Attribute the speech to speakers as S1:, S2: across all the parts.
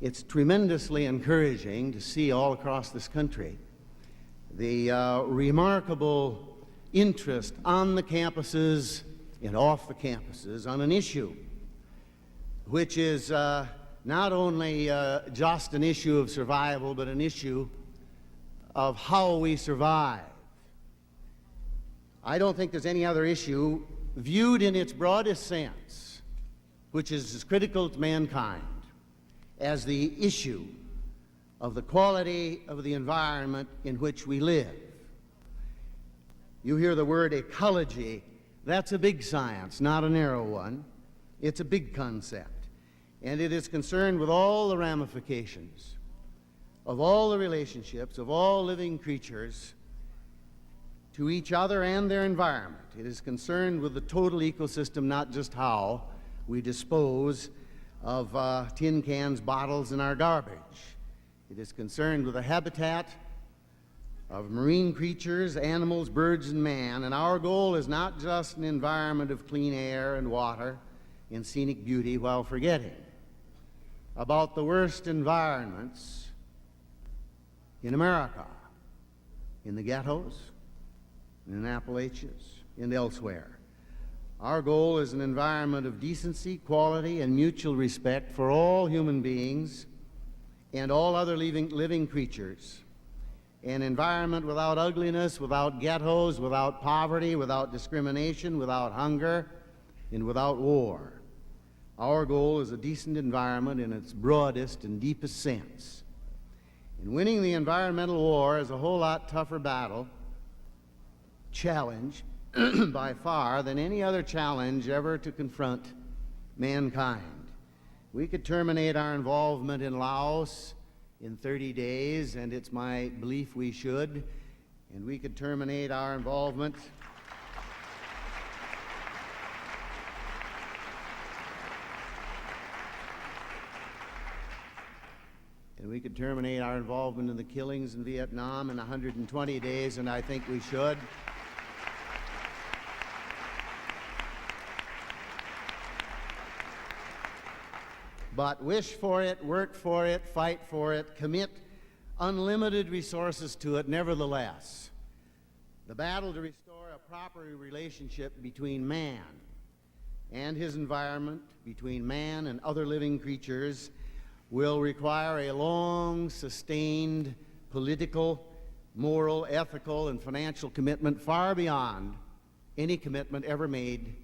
S1: It's tremendously encouraging to see all across this country the remarkable interest on the campuses and off the campuses on an issue which is not only just an issue of survival, but an issue of how we survive. I don't think there's any other issue viewed in its broadest sense which is as critical to mankind as the issue of the quality of the environment in which we live. You hear the word ecology. That's a big science, not a narrow one. It's a big concept, and it is concerned with all the ramifications of all the relationships of all living creatures to each other and their environment. It is concerned with the total ecosystem, not just how we dispose of tin cans, bottles, and our garbage. It is concerned with the habitat of marine creatures, animals, birds, and man, and our goal is not just an environment of clean air and water and scenic beauty while forgetting about the worst environments in America, in the ghettos, in the Appalachians, and elsewhere. Our goal is an environment of decency, quality, and mutual respect for all human beings and all other living creatures. An environment without ugliness, without ghettos, without poverty, without discrimination, without hunger, and without war. Our goal is a decent environment in its broadest and deepest sense. And winning the environmental war is a whole lot tougher challenge by far than any other challenge ever to confront mankind. We could terminate our involvement in Laos in 30 days, and it's my belief we should, and we could terminate our involvement in the killings in Vietnam in 120 days, and I think we should. But wish for it, work for it, fight for it, commit unlimited resources to it nevertheless. The battle to restore a proper relationship between man and his environment, between man and other living creatures, will require a long, sustained political, moral, ethical, and financial commitment far beyond any commitment ever made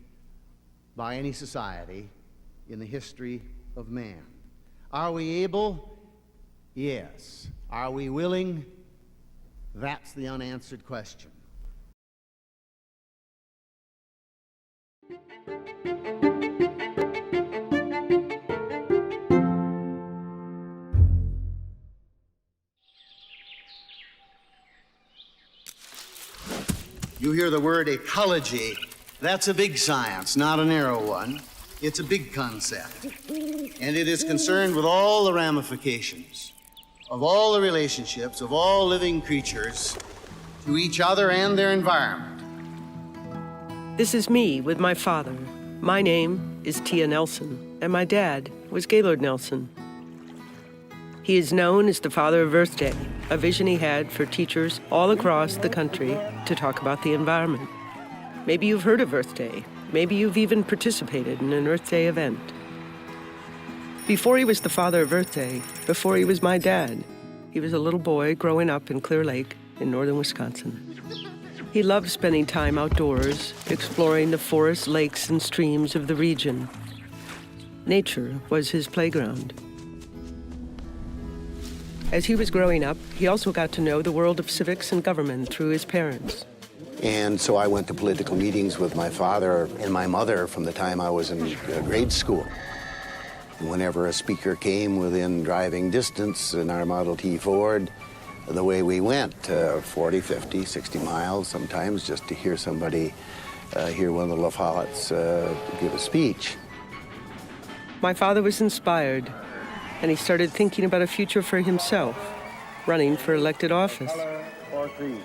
S1: by any society in the history of man. Are we able? Yes. Are we willing? That's the unanswered question. You hear the word ecology. That's a big science, not a narrow one. It's a big concept, and it is concerned with all the ramifications of all the relationships of all living creatures to each other and their environment.
S2: This is me with my father. My name is Tia Nelson, and my dad was Gaylord Nelson. He is known as the father of Earth Day, a vision he had for teachers all across the country to talk about the environment. Maybe you've heard of Earth Day. Maybe you've even participated in an Earth Day event. Before he was the father of Earth Day, before he was my dad, he was a little boy growing up in Clear Lake in northern Wisconsin. He loved spending time outdoors, exploring the forests, lakes, and streams of the region. Nature was his playground. As he was growing up, he also got to know the world of civics and government through his parents.
S3: And so I went to political meetings with my father and my mother from the time I was in grade school. And whenever a speaker came within driving distance in our Model T Ford, the way we went, 40, 50, 60 miles sometimes, just to hear somebody, hear one of the La Follettes give a speech.
S2: My father was inspired, and he started thinking about a future for himself, running for elected office.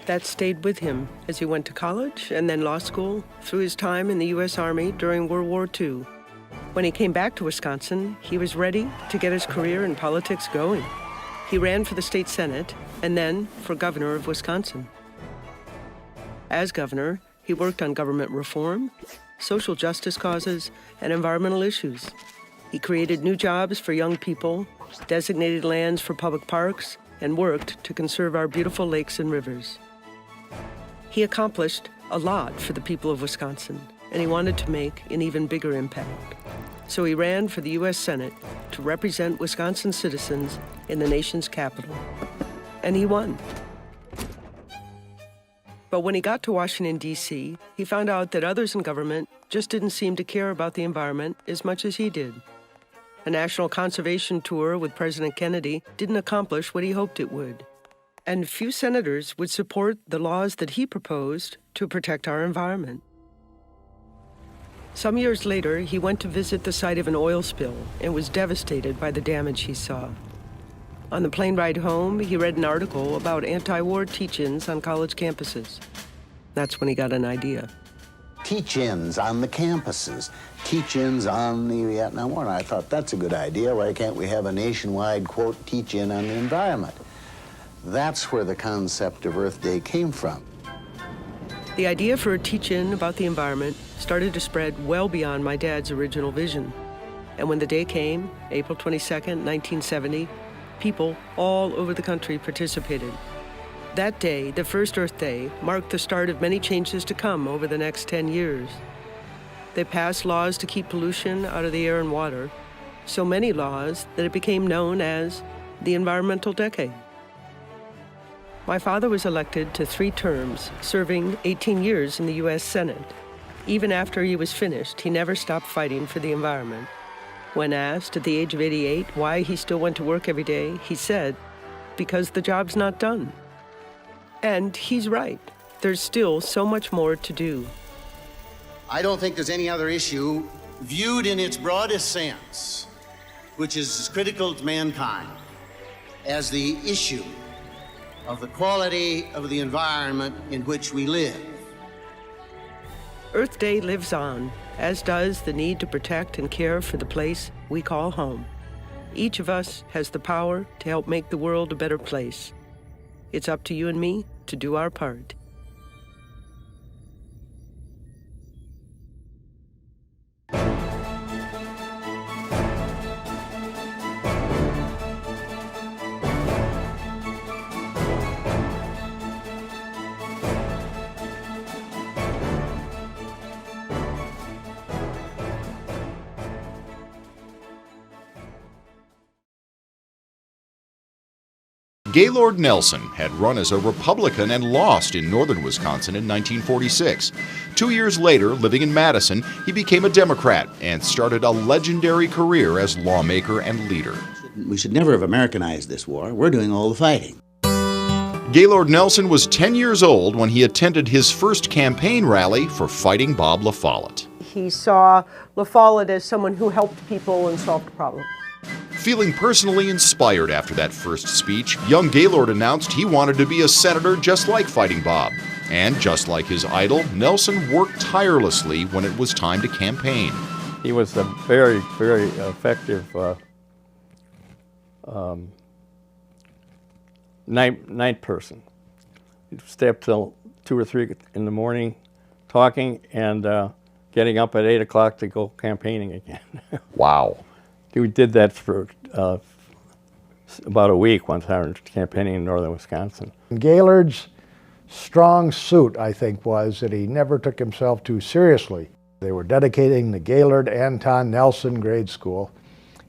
S2: That stayed with him as he went to college and then law school, through his time in the U.S. Army during World War II. When he came back to Wisconsin, he was ready to get his career in politics going. He ran for the state Senate and then for governor of Wisconsin. As governor, he worked on government reform, social justice causes, and environmental issues. He created new jobs for young people, designated lands for public parks, and worked to conserve our beautiful lakes and rivers. He accomplished a lot for the people of Wisconsin, and he wanted to make an even bigger impact. So he ran for the U.S. Senate to represent Wisconsin citizens in the nation's capital. And he won. But when he got to Washington, D.C., he found out that others in government just didn't seem to care about the environment as much as he did. A national conservation tour with President Kennedy didn't accomplish what he hoped it would. And few senators would support the laws that he proposed to protect our environment. Some years later, he went to visit the site of an oil spill and was devastated by the damage he saw. On the plane ride home, he read an article about anti-war teach-ins on college campuses. That's when he got an idea.
S3: Teach-ins on the campuses, teach-ins on the Vietnam War. And I thought, that's a good idea. Why can't we have a nationwide, quote, teach-in on the environment? That's where the concept of Earth Day came from.
S2: The idea for a teach-in about the environment started to spread well beyond my dad's original vision. And when the day came, April 22nd, 1970, people all over the country participated. That day, the first Earth Day, marked the start of many changes to come over the next 10 years. They passed laws to keep pollution out of the air and water, so many laws that it became known as the Environmental Decade. My father was elected to 3 terms, serving 18 years in the U.S. Senate. Even after he was finished, he never stopped fighting for the environment. When asked at the age of 88 why he still went to work every day, he said, "Because the job's not done." And he's right. There's still so much more to do.
S1: I don't think there's any other issue viewed in its broadest sense, which is as critical to mankind as the issue of the quality of the environment in which we live.
S2: Earth Day lives on, as does the need to protect and care for the place we call home. Each of us has the power to help make the world a better place. It's up to you and me to do our part.
S4: Gaylord Nelson had run as a Republican and lost in northern Wisconsin in 1946. 2 years later, living in Madison, he became a Democrat and started a legendary career as lawmaker and leader.
S3: We should never have Americanized this war. We're doing all the fighting.
S4: Gaylord Nelson was 10 years old when he attended his first campaign rally for Fighting Bob La Follette.
S2: He saw La Follette as someone who helped people and solved problems.
S4: Feeling personally inspired after that first speech, young Gaylord announced he wanted to be a senator just like Fighting Bob. And just like his idol, Nelson worked tirelessly when it was time to campaign.
S5: He was a very, very effective night person. He'd stay up till 2 or 3 in the morning talking and getting up at 8 o'clock to go campaigning again.
S4: Wow.
S5: We did that for about a week one time campaigning in northern Wisconsin.
S6: Gaylord's strong suit, I think, was that he never took himself too seriously. They were dedicating the Gaylord Anton Nelson grade school,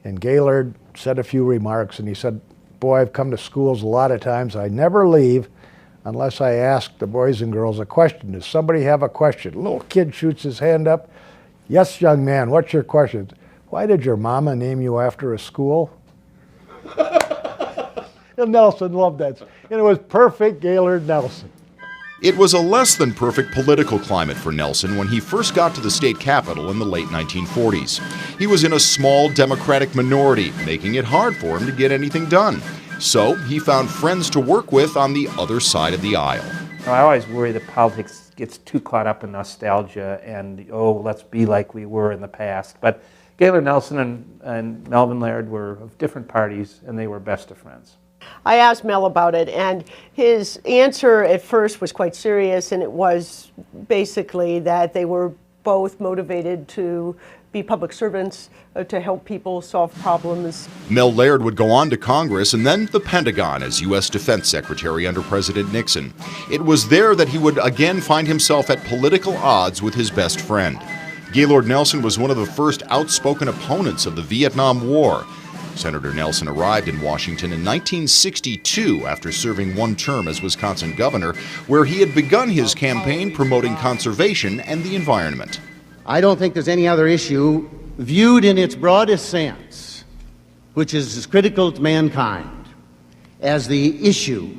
S6: and Gaylord said a few remarks, and he said, "Boy, I've come to schools a lot of times. I never leave unless I ask the boys and girls a question. Does somebody have a question?" A little kid shoots his hand up. "Yes, young man, what's your question?" "Why did your mama name you after a school?" And Nelson loved that. And it was perfect Gaylord Nelson.
S4: It was a less than perfect political climate for Nelson when he first got to the state capitol in the late 1940s. He was in a small Democratic minority, making it hard for him to get anything done. So he found friends to work with on the other side of the aisle.
S7: I always worry that politics gets too caught up in nostalgia and, oh, let's be like we were in the past. But Gaylord Nelson and Melvin Laird were of different parties, and they were best of friends.
S2: I asked Mel about it, and his answer at first was quite serious, and it was basically that they were both motivated to be public servants, to help people solve problems.
S4: Mel Laird would go on to Congress and then the Pentagon as U.S. Defense Secretary under President Nixon. It was there that he would again find himself at political odds with his best friend. Gaylord Nelson was one of the first outspoken opponents of the Vietnam War. Senator Nelson arrived in Washington in 1962 after serving one term as Wisconsin governor, where he had begun his campaign promoting conservation and the environment.
S1: I don't think there's any other issue viewed in its broadest sense, which is as critical to mankind, as the issue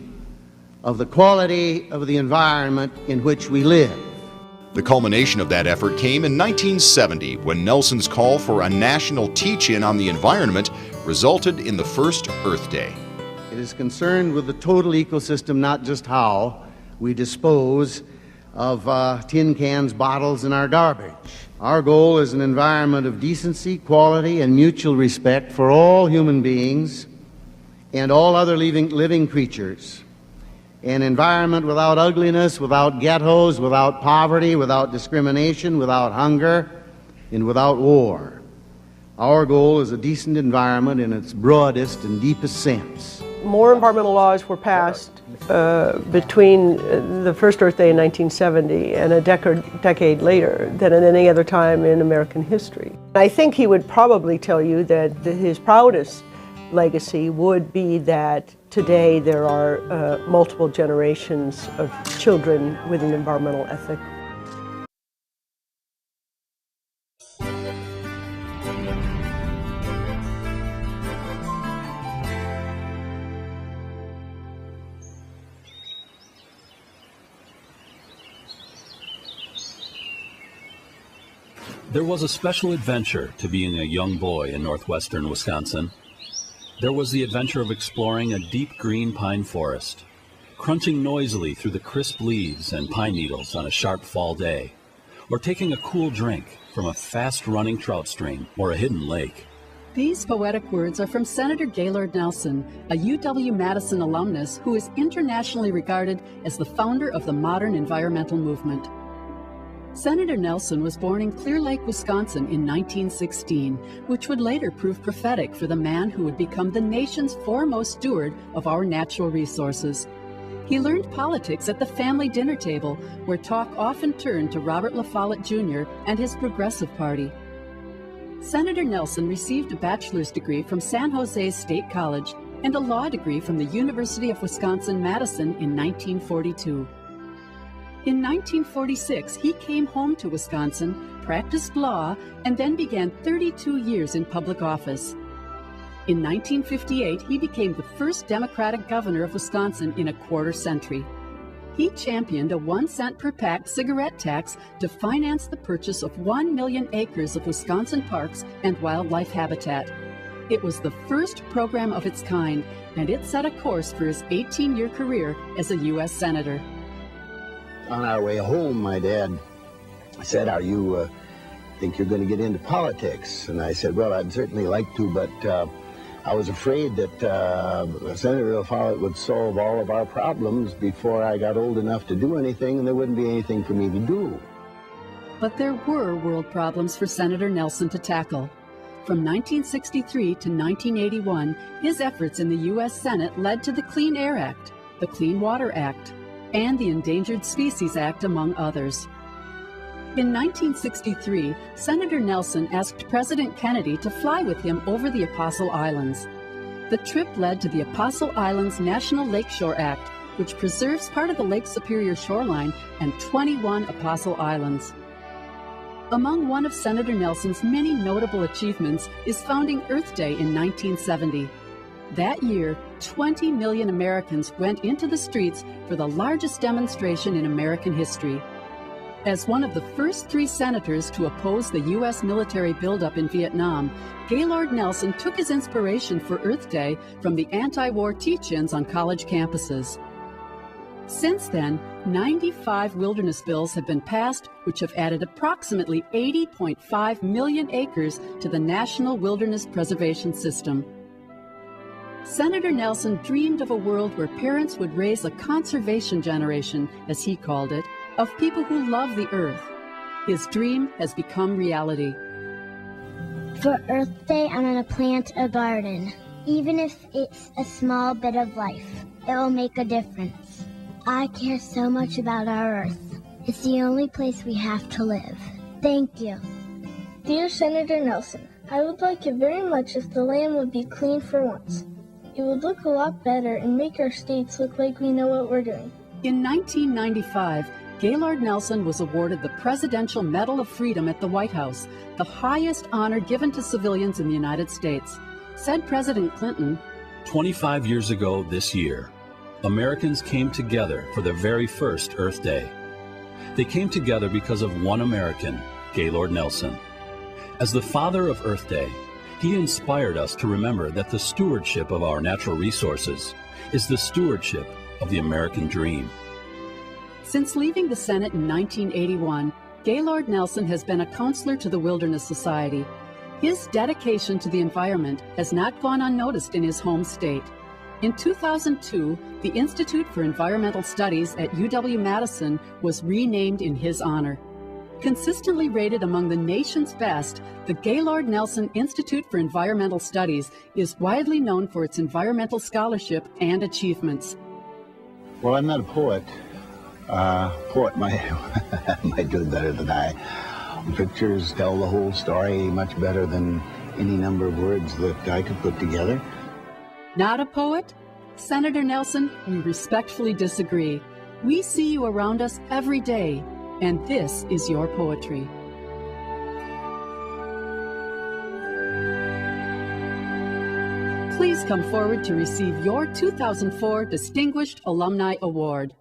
S1: of the quality of the environment in which we live.
S4: The culmination of that effort came in 1970 when Nelson's call for a national teach-in on the environment resulted in the first Earth Day.
S1: It is concerned with the total ecosystem, not just how we dispose of tin cans, bottles, and our garbage. Our goal is an environment of decency, quality, and mutual respect for all human beings and all other living creatures. An environment without ugliness, without ghettos, without poverty, without discrimination, without hunger, and without war. Our goal is a decent environment in its broadest and deepest sense.
S2: More environmental laws were passed between the first Earth Day in 1970 and a decade later than at any other time in American history. I think he would probably tell you that his proudest legacy would be that today there are multiple generations of children with an environmental ethic.
S8: There was a special adventure to being a young boy in northwestern Wisconsin. There was the adventure of exploring a deep green pine forest, crunching noisily through the crisp leaves and pine needles on a sharp fall day, or taking a cool drink from a fast-running trout stream or a hidden lake.
S9: These poetic words are from Senator Gaylord Nelson, a UW-Madison alumnus who is internationally regarded as the founder of the modern environmental movement. Senator Nelson was born in Clear Lake, Wisconsin in 1916, which would later prove prophetic for the man who would become the nation's foremost steward of our natural resources. He learned politics at the family dinner table, where talk often turned to Robert La Follette Jr. and his Progressive Party. Senator Nelson received a bachelor's degree from San Jose State College and a law degree from the University of Wisconsin-Madison in 1942. In 1946, he came home to Wisconsin, practiced law, and then began 32 years in public office. In 1958, he became the first Democratic governor of Wisconsin in a quarter century. He championed a 1 cent per pack cigarette tax to finance the purchase of 1 million acres of Wisconsin parks and wildlife habitat. It was the first program of its kind, and it set a course for his 18-year career as a U.S. Senator.
S3: On our way home, my dad said, you think you're going to get into politics? And I said, well, I'd certainly like to, but I was afraid that Senator La Follette would solve all of our problems before I got old enough to do anything, and there wouldn't be anything for me to do.
S9: But there were world problems for Senator Nelson to tackle. From 1963 to 1981, his efforts in the U.S. Senate led to the Clean Air Act, the Clean Water Act, and the Endangered Species Act, among others. In 1963, Senator Nelson asked President Kennedy to fly with him over the Apostle Islands. The trip led to the Apostle Islands National Lakeshore Act, which preserves part of the Lake Superior shoreline and 21 Apostle Islands. Among one of Senator Nelson's many notable achievements is founding Earth Day in 1970. That year, 20 million Americans went into the streets for the largest demonstration in American history. As one of the first 3 senators to oppose the U.S. military buildup in Vietnam, Gaylord Nelson took his inspiration for Earth Day from the anti-war teach-ins on college campuses. Since then, 95 wilderness bills have been passed, which have added approximately 80.5 million acres to the National Wilderness Preservation System. Senator Nelson dreamed of a world where parents would raise a conservation generation, as he called it, of people who love the earth. His dream has become reality.
S10: For Earth Day, I'm going to plant a garden. Even if it's a small bit of life, it will make a difference. I care so much about our Earth. It's the only place we have to live. Thank you.
S11: Dear Senator Nelson, I would like it very much if the land would be clean for once. It would look a lot better and make our states look like we know what we're doing.
S9: In 1995, Gaylord Nelson was awarded the Presidential Medal of Freedom at the White House, the highest honor given to civilians in the United States. Said President Clinton,
S8: 25 years ago this year, Americans came together for the very first Earth Day. They came together because of one American, Gaylord Nelson. As the father of Earth Day, he inspired us to remember that the stewardship of our natural resources is the stewardship of the American dream.
S9: Since leaving the Senate in 1981, Gaylord Nelson has been a counselor to the Wilderness Society. His dedication to the environment has not gone unnoticed in his home state. In 2002, the Institute for Environmental Studies at UW-Madison was renamed in his honor. Consistently rated among the nation's best, the Gaylord Nelson Institute for Environmental Studies is widely known for its environmental scholarship and achievements.
S3: Well, I'm not a poet. Poet might do it better than I. Pictures tell the whole story much better than any number of words that I could put together.
S9: Not a poet? Senator Nelson, we respectfully disagree. We see you around us every day, and this is your poetry. Please come forward to receive your 2004 Distinguished Alumni Award.